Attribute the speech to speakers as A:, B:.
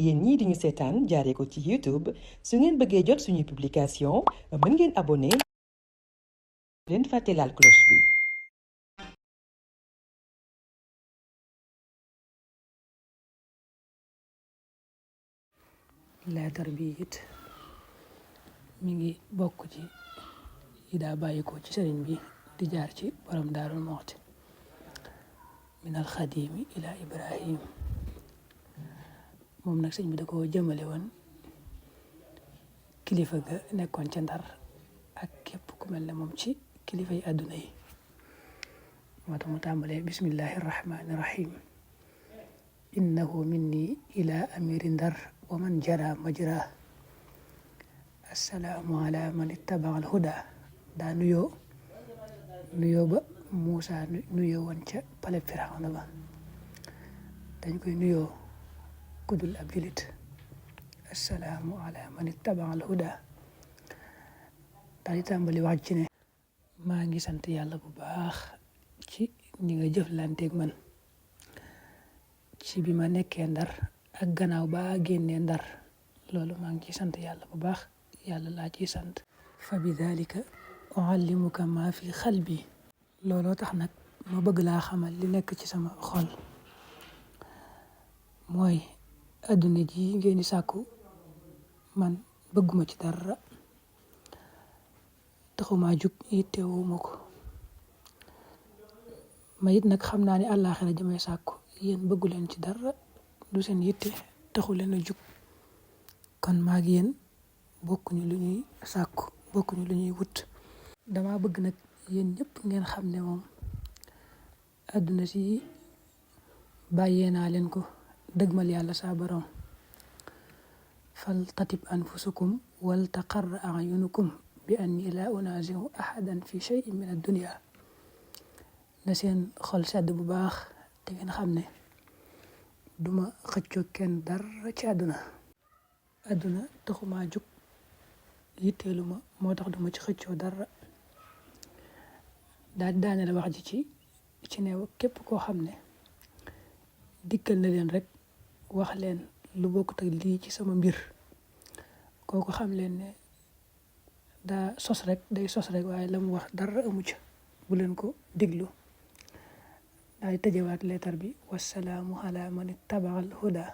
A: yéen ñii di ñu seetaan jaaree ko ci YouTube su ngeen bëggee jot suñuy publication mën ngeen abonné leen fàtte laal cloche bi.
B: leetar bi it mi ngi bokk ci yi daa bàyyi ko ci sëriñ bi di jaar ci borom Daarul Muxti min al xadimi ila Ibrahim moom nag sëñ bi da ko jëmale woon kilifa ga nekkoon ca Ndar ak képp ku mel ne moom ci kilifa yi àdduna yi moo tax mu tàmbalee bismillahi rahmani rahim innahu minni ila amiri Ndar wa man jara majra assalaamu ala man ittaba al huda daa nuyoo ba Muusa nuyoo woon ca paleb Firawna ba dañ koy nuyoo kudul ab julit assalaamu ala man ittaba al huda daal di tàmbali wax ci ne maa ngi sant yàlla bu baax ci ni nga jëflanteeg man ci bi ma nekkee Ndar ak gannaaw ba génnee Ndar loolu maa ngi ciy sant yàlla bu baax yàlla laa ciy sant fa bi dalika uallimuka maa fi xalbi looloo tax nag ma bëgg laa xamal li nekk ci sama xol mooy adduna ji ngeen di sàkku man bëgguma ci dara taxuma jug yittewuma ko ma it nag xam naa ne àllaaxira ji may sàkku yéen bëggu leen ci dara du seen yitte taxu leen a jug kon maa ngi yéen bokkuñu lu ñuy sàkku bokkuñu lu ñuy wut dama bëgg nag yéen ñëpp ngeen xam ne moom adduna si bàyyee naa leen ko dëgmal yàlla saa borom fal tatib anfusukum wal taqarra ayunukum bi anni la unazihu ahadan fi shay'in min ad-dunya na seen xol sedd bu baax te ngeen xam ne duma xëccoo kenn dara ci àdduna taxuma jug yitteelu ma moo tax duma ci xëccoo dara daal di daane la wax ji ci ne képp koo xam ne dikkal na leen rek wax leen lu bokkut ak lii ci sama mbir kooku xam leen ne daa sos rek day sos rek waaye la mu wax dara amu ca bu leen ko déglu daal di tëjewaat leetar bi wassalaamu ala man ittabaal huda